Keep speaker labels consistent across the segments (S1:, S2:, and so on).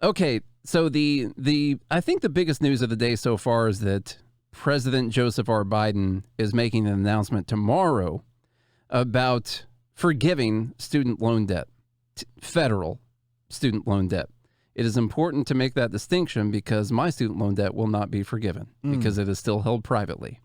S1: Okay, so I think the biggest news of the day so far is that President Joseph R. Biden is making an announcement tomorrow about forgiving student loan debt, federal student loan debt. It is important to make that distinction because my student loan debt will not be forgiven because it is still held privately.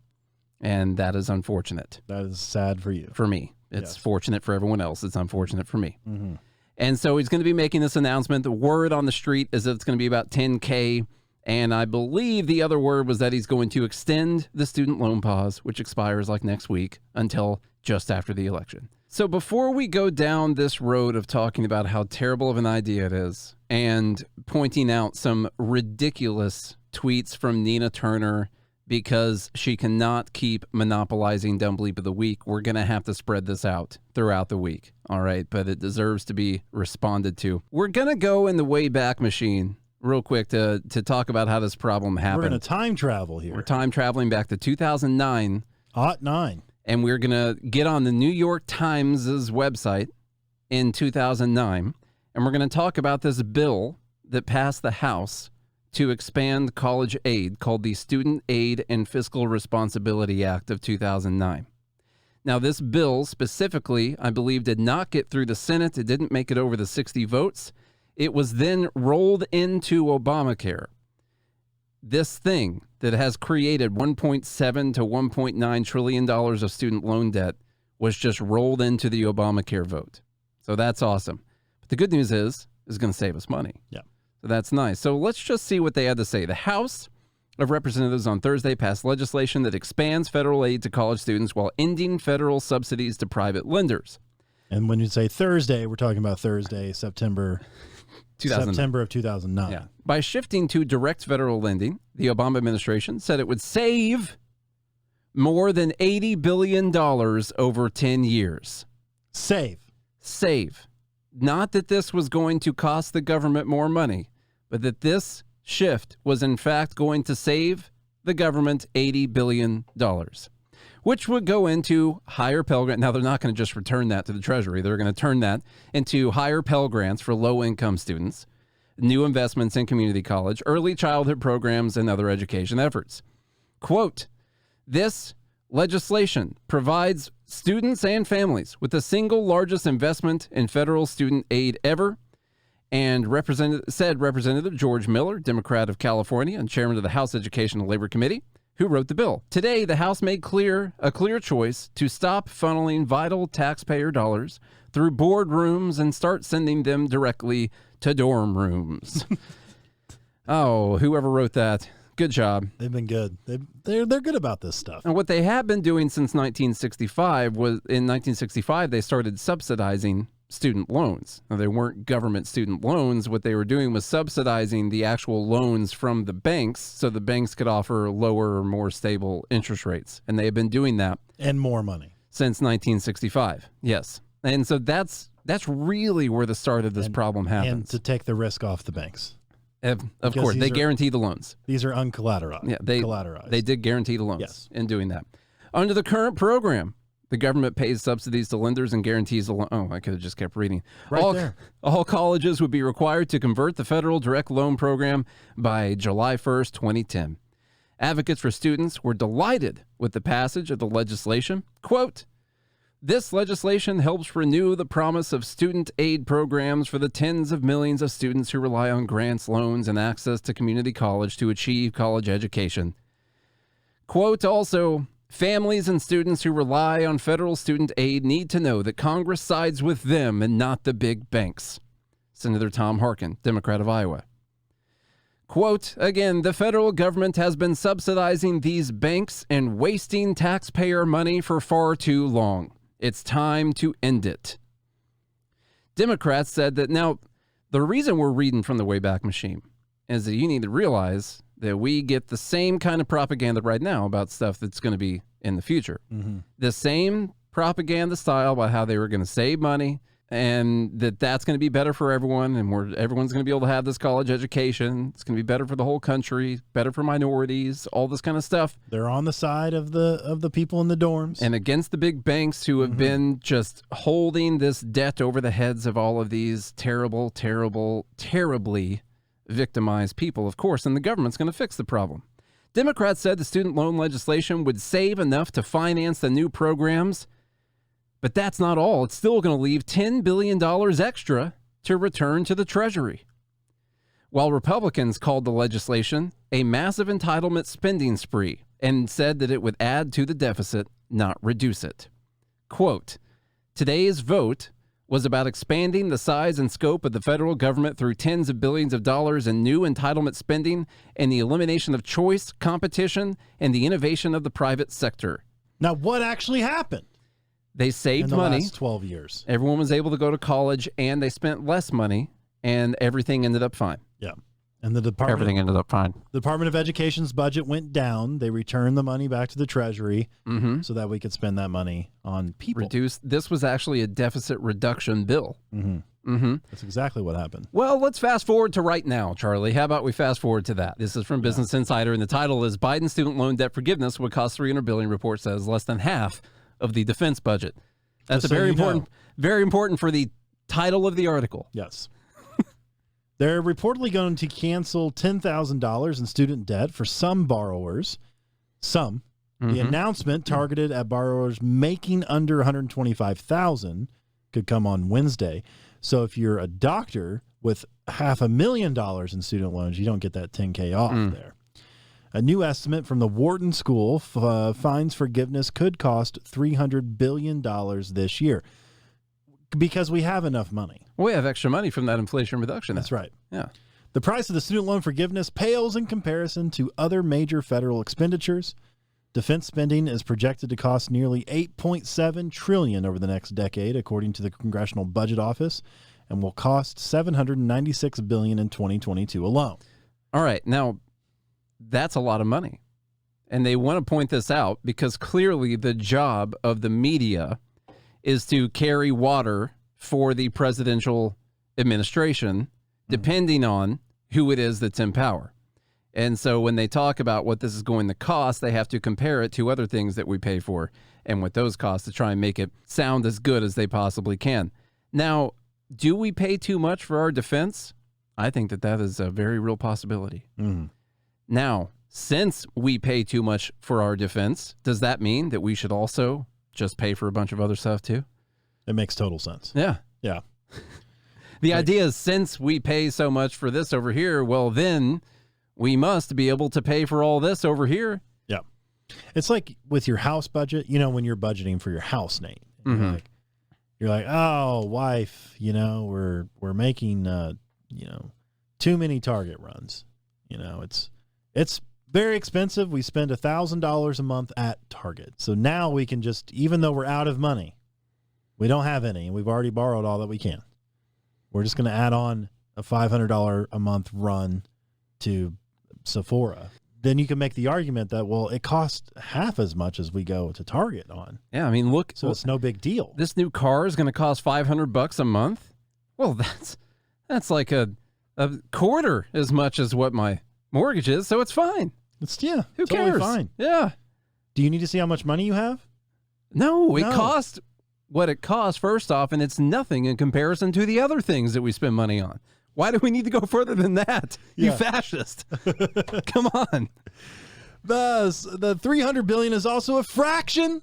S1: And that is unfortunate.
S2: That is sad for you.
S1: For me. It's fortunate for everyone else. It's unfortunate for me.
S2: Mm-hmm.
S1: And so he's going to be making this announcement. The word on the street is that it's going to be about $10K. And I believe the other word was that he's going to extend the student loan pause, which expires like next week, until just after the election. So before we go down this road of talking about how terrible of an idea it is and pointing out some ridiculous tweets from Nina Turner because she cannot keep monopolizing Dumb Bleep of the Week, we're going to have to spread this out throughout the week. All right, but it deserves to be responded to. We're going to go in the Wayback Machine real quick to talk about how this problem happened.
S2: We're going to time travel here.
S1: We're time traveling back to 2009.
S2: Hot 9.
S1: And we're going to get on the New York Times' website in 2009. And we're going to talk about this bill that passed the House to expand college aid called the Student Aid and Fiscal Responsibility Act of 2009. Now, this bill specifically, I believe, did not get through the Senate. It didn't make it over the 60 votes. It was then rolled into Obamacare. This thing that has created $1.7 to $1.9 trillion of student loan debt was just rolled into the Obamacare vote. So that's awesome. But the good news is it's going to save us money.
S2: Yeah.
S1: So that's nice. So let's just see what they had to say. The House of Representatives on Thursday passed legislation that expands federal aid to college students while ending federal subsidies to private lenders.
S2: And when you say Thursday, we're talking about Thursday, September of 2009.
S1: Yeah. By shifting to direct federal lending, the Obama administration said it would save more than $80 billion over 10 years.
S2: Save.
S1: Not that this was going to cost the government more money, but that this shift was in fact going to save the government $80 billion, which would go into higher Pell Grants. Now, they're not going to just return that to the Treasury. They're going to turn that into higher Pell Grants for low-income students, new investments in community college, early childhood programs, and other education efforts. Quote, this legislation provides students and families with the single largest investment in federal student aid ever, and said Representative George Miller, Democrat of California and chairman of the House Education and Labor Committee, who wrote the bill. Today, the House made a clear choice to stop funneling vital taxpayer dollars through boardrooms and start sending them directly to dorm rooms. Oh, whoever wrote that, good job.
S2: They've been good. They're good about this stuff.
S1: And what they have been doing since 1965 was, in 1965, they started subsidizing student loans. Now, they weren't government student loans. What they were doing was subsidizing the actual loans from the banks so the banks could offer lower or more stable interest rates. And they have been doing that.
S2: And more money.
S1: Since 1965, yes. And so that's really where the start of this problem happens.
S2: And to take the risk off the banks.
S1: Of course, they guarantee the loans.
S2: These are uncollateralized.
S1: Yeah,
S2: collateralized.
S1: They did guarantee the loans in doing that. Under the current program, the government pays subsidies to lenders and guarantees the loan. Oh, I could have just kept reading. All colleges would be required to convert the federal direct loan program by July 1st, 2010. Advocates for students were delighted with the passage of the legislation. Quote, this legislation helps renew the promise of student aid programs for the tens of millions of students who rely on grants, loans, and access to community college to achieve college education. Quote, also, families and students who rely on federal student aid need to know that Congress sides with them and not the big banks. Senator Tom Harkin, Democrat of Iowa. Quote, again, the federal government has been subsidizing these banks and wasting taxpayer money for far too long. It's time to end it. Democrats said that now the reason we're reading from the Wayback Machine is that you need to realize that we get the same kind of propaganda right now about stuff that's going to be in the future. Mm-hmm. The same propaganda style about how they were going to save money and that's going to be better for everyone and everyone's going to be able to have this college education. It's going to be better for the whole country, better for minorities, all this kind of stuff.
S2: They're on the side of the people in the dorms.
S1: And against the big banks who have been just holding this debt over the heads of all of these terribly victimized people, of course, and the government's going to fix the problem. Democrats said the student loan legislation would save enough to finance the new programs, but that's not all. It's still going to leave $10 billion extra to return to the Treasury. While Republicans called the legislation a massive entitlement spending spree and said that it would add to the deficit, not reduce it. Quote, today's vote was about expanding the size and scope of the federal government through tens of billions of dollars in new entitlement spending and the elimination of choice, competition, and the innovation of the private sector.
S2: Now, what actually happened?
S1: They saved
S2: in the
S1: money.
S2: Last 12 years.
S1: Everyone was able to go to college, and they spent less money, and everything ended up fine.
S2: Yeah. And the
S1: everything ended up fine.
S2: The Department of Education's budget went down. They returned the money back to the Treasury so that we could spend that money on people.
S1: This was actually a deficit reduction bill.
S2: That's exactly what happened.
S1: Well, let's fast forward to right now, Charlie. How about we fast forward to that? This is from Business Insider, and the title is Biden student loan debt forgiveness would cost $300 billion. Report says less than half of the defense budget. That's very important for the title of the article.
S2: Yes. They're reportedly going to cancel $10,000 in student debt for some borrowers. Some. The announcement targeted at borrowers making under $125,000 could come on Wednesday. So if you're a doctor with $500,000 in student loans, you don't get that $10K off there. A new estimate from the Wharton School finds forgiveness could cost $300 billion this year because we have enough money.
S1: Well, we have extra money from that Inflation Reduction Act.
S2: That's right.
S1: Yeah.
S2: The price of the student loan forgiveness pales in comparison to other major federal expenditures. Defense spending is projected to cost nearly $8.7 trillion over the next decade, according to the Congressional Budget Office, and will cost $796 billion in 2022 alone.
S1: All right. Now, that's a lot of money. And they want to point this out because clearly the job of the media is to carry water for the presidential administration, depending on who it is that's in power. And so when they talk about what this is going to cost, they have to compare it to other things that we pay for and what those cost to try and make it sound as good as they possibly can. Now, do we pay too much for our defense? I think that is a very real possibility. Now, since we pay too much for our defense, does that mean that we should also just pay for a bunch of other stuff too?
S2: It makes total sense.
S1: Yeah.
S2: Yeah.
S1: The idea is since we pay so much for this over here, well, then we must be able to pay for all this over here.
S2: Yeah. It's like with your house budget, when you're budgeting for your house, Nate, you're like, oh, wife, we're making, too many Target runs. It's very expensive. We spend $1,000 a month at Target. So now we can just, even though we're out of money, we don't have any, and we've already borrowed all that we can. We're just going to add on a $500 a month run to Sephora. Then you can make the argument that, well, it costs half as much as we go to Target on.
S1: Yeah, I mean, look.
S2: So it's no big deal.
S1: This new car is going to cost $500 a month. Well, that's like a quarter as much as what my mortgage is, so it's fine.
S2: Who
S1: cares?
S2: Fine.
S1: Yeah.
S2: Do you need to see how much money you have?
S1: No, it costs what it costs first off, and it's nothing in comparison to the other things that we spend money on. Why do we need to go further than that? You fascist. Come on.
S2: The $300 billion is also a fraction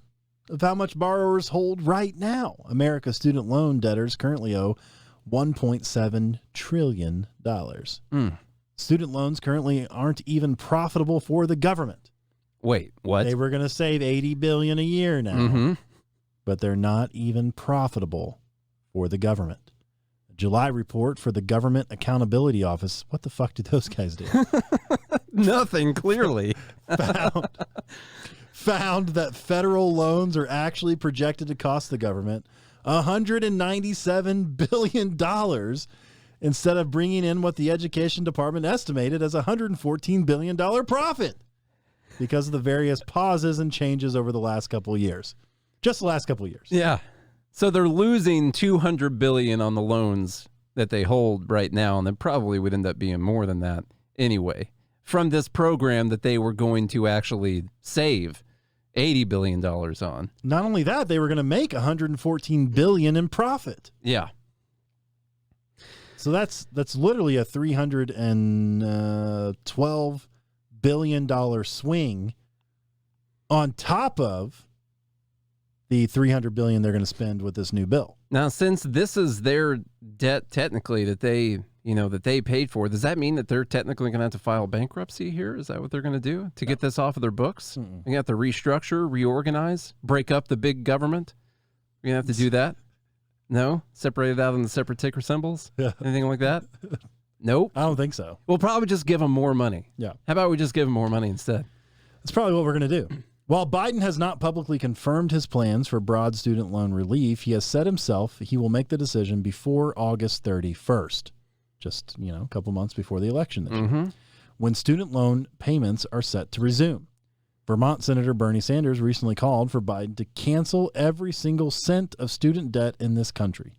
S2: of how much borrowers hold right now. America's student loan debtors currently owe $1.7 trillion. Student loans currently aren't even profitable for the government.
S1: Wait, what?
S2: They were going to save $80 billion a year now, but they're not even profitable for the government. A July report for the Government Accountability Office. What the fuck did those guys do?
S1: Nothing, clearly.
S2: found that federal loans are actually projected to cost the government $197 billion instead of bringing in what the Education Department estimated as a $114 billion profit because of the various pauses and changes over the last couple of years. Just the last couple of years.
S1: Yeah. So they're losing $200 billion on the loans that they hold right now, and it probably would end up being more than that anyway, from this program that they were going to actually save $80 billion on.
S2: Not only that, they were going to make $114 billion in profit.
S1: Yeah.
S2: So that's literally a $312 billion swing on top of the $300 billion they're going to spend with this new bill.
S1: Now, since this is their debt technically that they paid for, does that mean that they're technically going to have to file bankruptcy here? Is that what they're going to do to get this off of their books?
S2: Mm-mm.
S1: They have to restructure, reorganize, break up the big government? You're going to have to do that? No? Separate it out into separate ticker symbols?
S2: Yeah.
S1: Anything like that? Nope.
S2: I don't think so.
S1: We'll probably just give them more money.
S2: Yeah.
S1: How about we just give them more money instead?
S2: That's probably what we're going to do. While Biden has not publicly confirmed his plans for broad student loan relief, he has said himself he will make the decision before August 31st, just, a couple months before the election this year, when student loan payments are set to resume. Vermont Senator Bernie Sanders recently called for Biden to cancel every single cent of student debt in this country.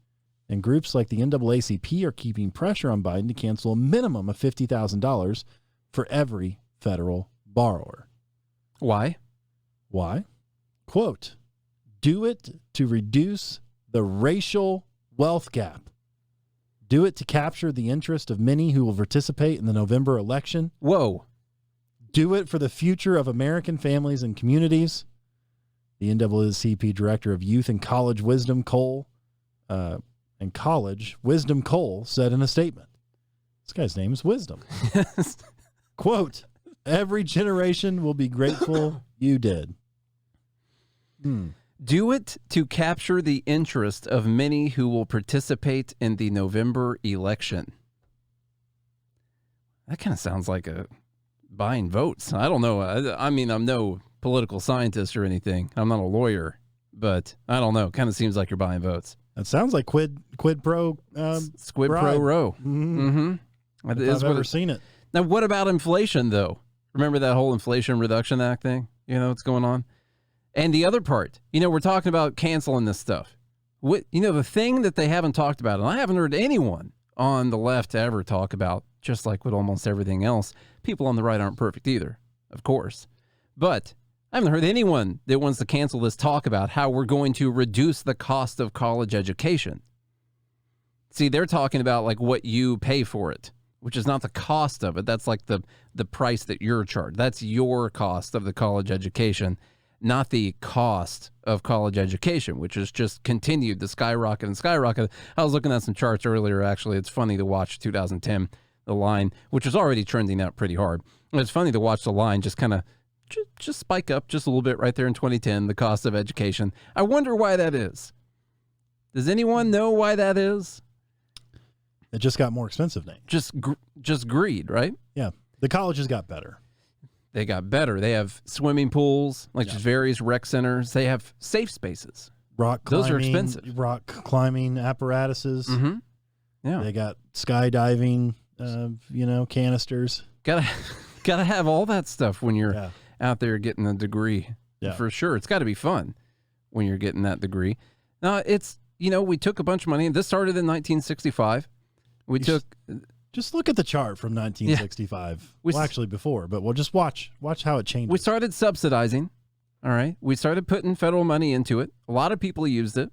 S2: And groups like the NAACP are keeping pressure on Biden to cancel a minimum of $50,000 for every federal borrower.
S1: Why?
S2: Why? Quote, do it to reduce the racial wealth gap. Do it to capture the interest of many who will participate in the November election.
S1: Whoa.
S2: Do it for the future of American families and communities. The NAACP Director of Youth and College Wisdom Cole said in a statement. This guy's name is Wisdom. Quote, every generation will be grateful you did.
S1: Do it to capture the interest of many who will participate in the November election. That kind of sounds like buying votes. I don't know. I mean, I'm no political scientist or anything. I'm not a lawyer, but I don't know. Kind of seems like you're buying votes.
S2: That sounds like quid pro
S1: squid
S2: bribe.
S1: pro row.
S2: Mm-hmm.
S1: That
S2: If I've ever seen it.
S1: Now, what about inflation, though? Remember that whole Inflation Reduction Act thing? What's going on? And the other part, we're talking about canceling this stuff. The thing that they haven't talked about, and I haven't heard anyone on the left ever talk about, just like with almost everything else, people on the right aren't perfect either, of course. But I haven't heard anyone that wants to cancel this talk about how we're going to reduce the cost of college education. See, they're talking about like what you pay for it, which is not the cost of it. That's like the price that you're charged. That's your cost of the college education, not the cost of college education, which has just continued to skyrocket and skyrocket. I was looking at some charts earlier, actually. It's funny to watch 2010, the line, which was already trending out pretty hard. It's funny to watch the line just kind of just spike up just a little bit right there in 2010, the cost of education. I wonder why that is. Does anyone know why that is?
S2: It just got more expensive, Nate.
S1: Just greed, right?
S2: Yeah. The colleges got better.
S1: They got better. They have swimming pools, like just various rec centers. They have safe spaces.
S2: Rock climbing.
S1: Those are expensive.
S2: Rock climbing apparatuses.
S1: Mm-hmm. Yeah.
S2: They got skydiving, canisters.
S1: Gotta have all that stuff when you're out there getting a degree.
S2: Yeah.
S1: For sure. It's got to be fun when you're getting that degree. Now, it's, we took a bunch of money. This started in 1965.
S2: Just look at the chart from 1965. Well, actually before, but we'll just watch how it changes.
S1: We started subsidizing. All right. We started putting federal money into it. A lot of people used it.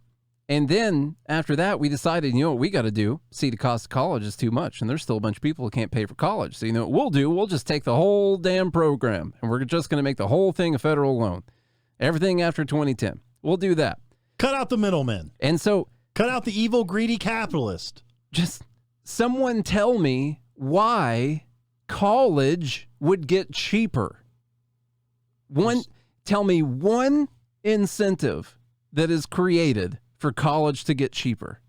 S1: And then after that, we decided, what we got to do? See, the cost of college is too much. And there's still a bunch of people who can't pay for college. So, what we'll do? We'll just take the whole damn program and we're just going to make the whole thing a federal loan. Everything after 2010. We'll do that.
S2: Cut out the middlemen.
S1: And so.
S2: Cut out the evil, greedy capitalist.
S1: Just someone tell me why college would get cheaper. Tell me one incentive that is created for college to get cheaper.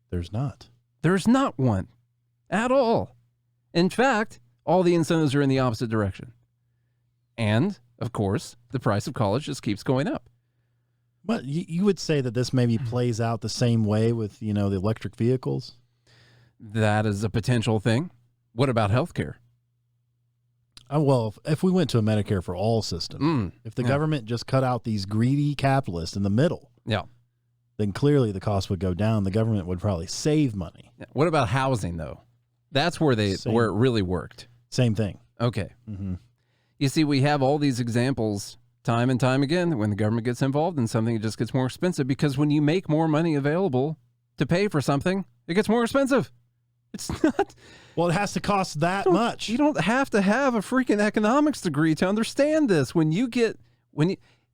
S2: There's not.
S1: There's not one at all. In fact, all the incentives are in the opposite direction. And, of course, the price of college just keeps going up.
S2: But you would say that this maybe plays out the same way with, the electric vehicles?
S1: That is a potential thing. What about healthcare?
S2: Well, if we went to a Medicare for all system, if the government just cut out these greedy capitalists in the middle, then clearly the cost would go down. The government would probably save money.
S1: What about housing, though? That's where where it really worked.
S2: Same thing.
S1: Okay.
S2: Mm-hmm.
S1: You see, we have all these examples time and time again when the government gets involved in something, it just gets more expensive because when you make more money available to pay for something, it gets more expensive. It's not.
S2: Well, it has to cost that much.
S1: You don't have to have a freaking economics degree to understand this. When you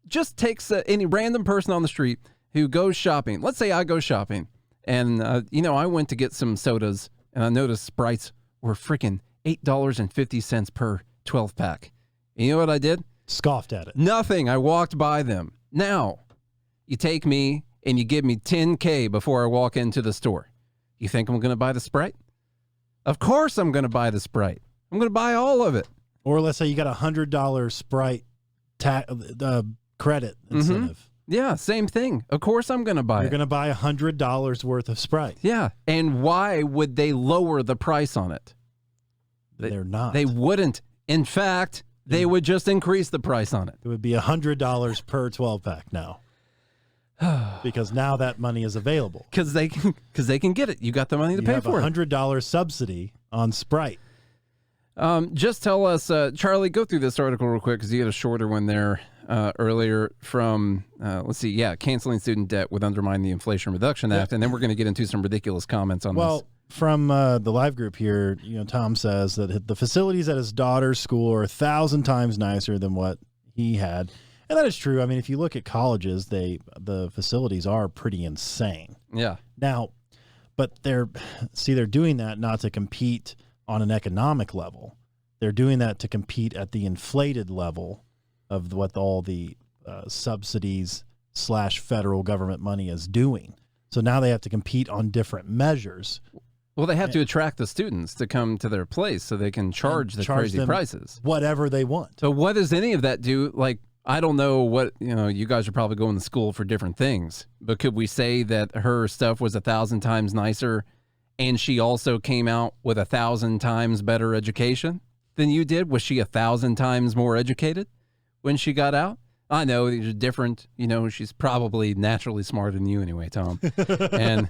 S1: just takes any random person on the street who goes shopping. Let's say I go shopping and, I went to get some sodas and I noticed Sprites were freaking $8.50 per 12 pack. And you know what I did?
S2: Scoffed at it.
S1: Nothing. I walked by them. Now, you take me and you give me $10K before I walk into the store. You think I'm going to buy the Sprite? Of course I'm going to buy the Sprite. I'm going to buy all of it.
S2: Or let's say you got $100 Sprite credit incentive.
S1: Yeah, same thing. Of course I'm going to buy it.
S2: You're going to buy $100 worth of Sprite.
S1: Yeah. And why would they lower the price on it?
S2: They're not.
S1: They wouldn't. In fact, they would just increase the price on it.
S2: It would be $100 per 12 pack now. Because now that money is available.
S1: Because they can get it. You got the money to pay for it.
S2: $100 subsidy on Sprite.
S1: Just tell us, Charlie, go through this article real quick because you had a shorter one there earlier from, let's see, canceling student debt would undermine the Inflation Reduction Act. And then we're going to get into some ridiculous comments on this.
S2: Well, from the live group here, Tom says that the facilities at his daughter's school are 1,000 times nicer than what he had. And that is true. I mean, if you look at colleges, the facilities are pretty insane.
S1: Yeah.
S2: Now, but they're doing that not to compete on an economic level. They're doing that to compete at the inflated level of what all the subsidies / federal government money is doing. So now they have to compete on different measures.
S1: Well, they have to attract the students to come to their place so they can charge the crazy prices.
S2: Whatever they want.
S1: So what does any of that do? Like, I don't know what, you guys are probably going to school for different things, but could we say that her stuff was 1,000 times nicer and she also came out with 1,000 times better education than you did? Was she 1,000 times more educated when she got out? I know these are different. She's probably naturally smarter than you anyway, Tom. And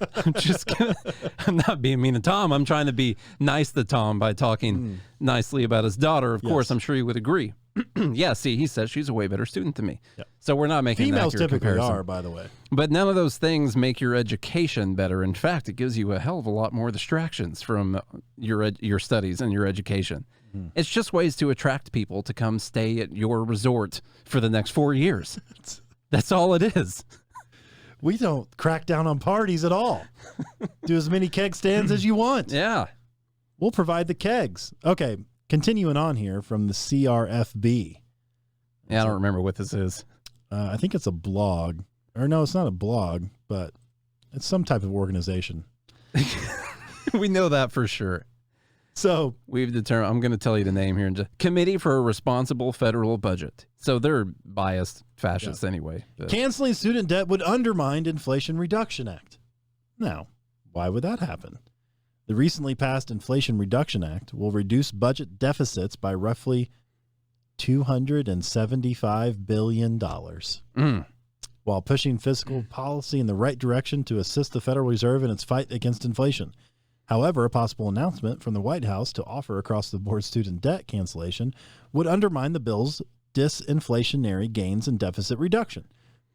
S1: I'm not being mean to Tom. I'm trying to be nice to Tom by talking nicely about his daughter. Of course, I'm sure you would agree. Yeah, see, he says she's a way better student than me. Yeah. So we're not making
S2: females
S1: an accurate
S2: typically
S1: comparison.
S2: are, by the way.
S1: But none of those things make your education better. In fact, it gives you a hell of a lot more distractions from your studies and your education. It's just ways to attract people to come stay at your resort for the next 4 years. That's all it is.
S2: We don't crack down on parties at all. Do as many keg stands as you want.
S1: Yeah.
S2: We'll provide the kegs. Okay, continuing on here from the CRFB.
S1: Yeah, I don't remember what this is.
S2: I think it's a blog. Or no, it's not a blog, but it's some type of organization.
S1: We know that for sure.
S2: So
S1: we've determined, I'm going to tell you the name here, Committee for a Responsible Federal Budget. So they're biased fascists anyway. But.
S2: Canceling student debt would undermine Inflation Reduction Act. Now, why would that happen? The recently passed Inflation Reduction Act will reduce budget deficits by roughly $275 billion, while pushing fiscal policy in the right direction to assist the Federal Reserve in its fight against inflation. However, a possible announcement from the White House to offer across-the-board student debt cancellation would undermine the bill's disinflationary gains and deficit reduction.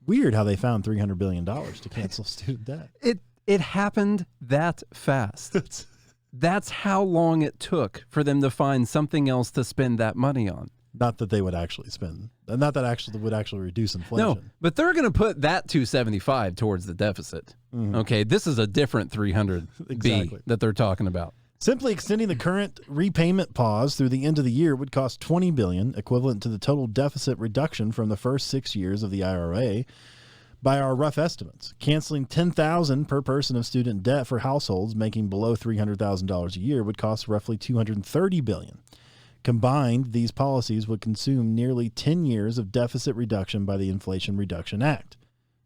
S2: Weird how they found $300 billion to cancel student debt.
S1: It happened that fast. That's how long it took for them to find something else to spend that money on.
S2: Not that they would actually spend. Not that actually would actually reduce inflation.
S1: No, but they're going to put that 275 towards the deficit. Okay, this is a different 300
S2: exactly.
S1: that they're talking about.
S2: Simply extending the current repayment pause through the end of the year would cost $20 billion, equivalent to the total deficit reduction from the first 6 years of the IRA. By our rough estimates, canceling $10,000 per person of student debt for households making below $300,000 a year would cost roughly $230 billion. Combined, these policies would consume nearly 10 years of deficit reduction by the Inflation Reduction Act.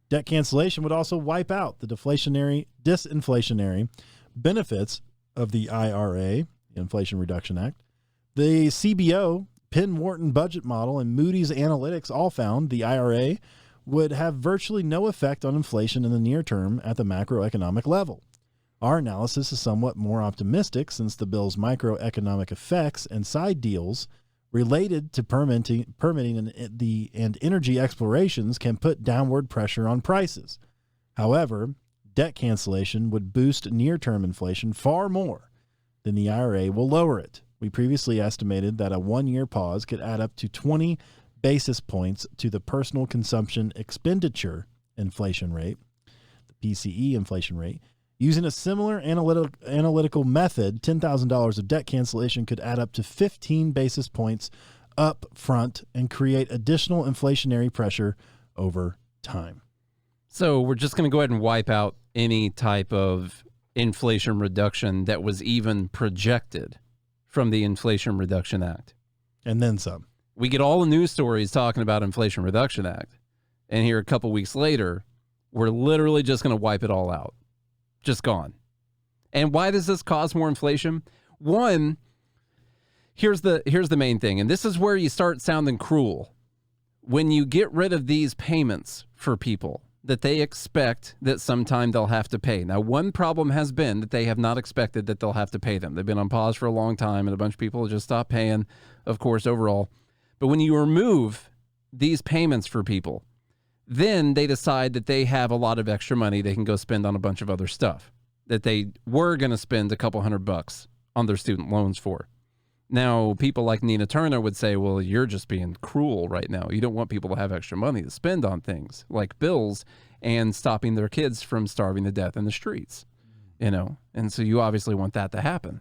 S2: Debt cancellation would also wipe out the disinflationary benefits of the IRA, Inflation Reduction Act. The CBO, Penn Wharton budget model, and Moody's Analytics all found the IRA would have virtually no effect on inflation in the near term at the macroeconomic level. Our analysis is somewhat more optimistic since the bill's microeconomic effects and side deals related to permitting and energy explorations can put downward pressure on prices. However, debt cancellation would boost near-term inflation far more then the IRA will lower it. We previously estimated that a 1-year pause could add up to 20 basis points to the personal consumption expenditure inflation rate, the PCE inflation rate. Using a similar analytical method, $10,000 of debt cancellation could add up to 15 basis points up front and create additional inflationary pressure over time.
S1: So we're just going to go ahead and wipe out any type of inflation reduction that was even projected from the Inflation Reduction Act.
S2: And then some.
S1: We get all the news stories talking about Inflation Reduction Act. And here a couple weeks later, we're literally just going to wipe it all out. Just gone. And why does this cause more inflation? One, here's the main thing, and this is where you start sounding cruel. When you get rid of these payments for people that they expect that sometime they'll have to pay. Now, one problem has been that they have not expected that they'll have to pay them. They've been on pause for a long time, and a bunch of people just stopped paying, of course, overall. But when you remove these payments for people, then they decide that they have a lot of extra money they can go spend on a bunch of other stuff that they were going to spend a couple $100 on their student loans for. Now, people like Nina Turner would say, well, you're just being cruel right now. You don't want people to have extra money to spend on things like bills and stopping their kids from starving to death in the streets, you know? And so you obviously want that to happen.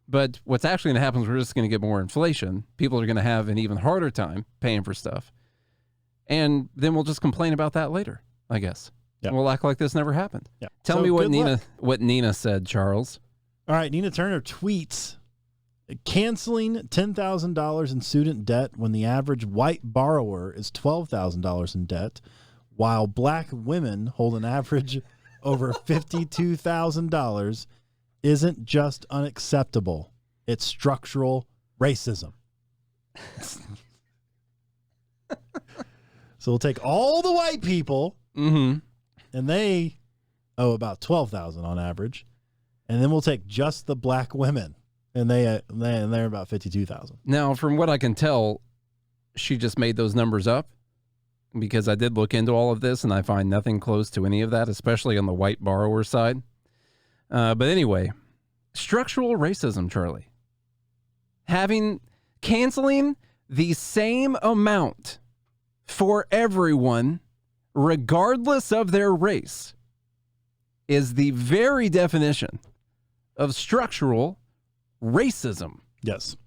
S1: But what's actually going to happen is we're just going to get more inflation. People are going to have an even harder time paying for stuff. And then we'll just complain about that later, I guess. Yep. We'll act like this never happened. Yep. Tell me what Nina said, Charles.
S2: All right, Nina Turner tweets, canceling $10,000 in student debt when the average white borrower is $12,000 in debt, while black women hold an average over $52,000 isn't just unacceptable. It's structural racism. So we'll take all the white people, and they owe about $12,000 on average, and then we'll take just the black women, and they're about $52,000.
S1: Now, from what I can tell, she just made those numbers up, because I did look into all of this, and I find nothing close to any of that, especially on the white borrower side. But anyway, structural racism, Charlie. Canceling the same amount for everyone, regardless of their race, is the very definition of structural racism.
S2: Yes.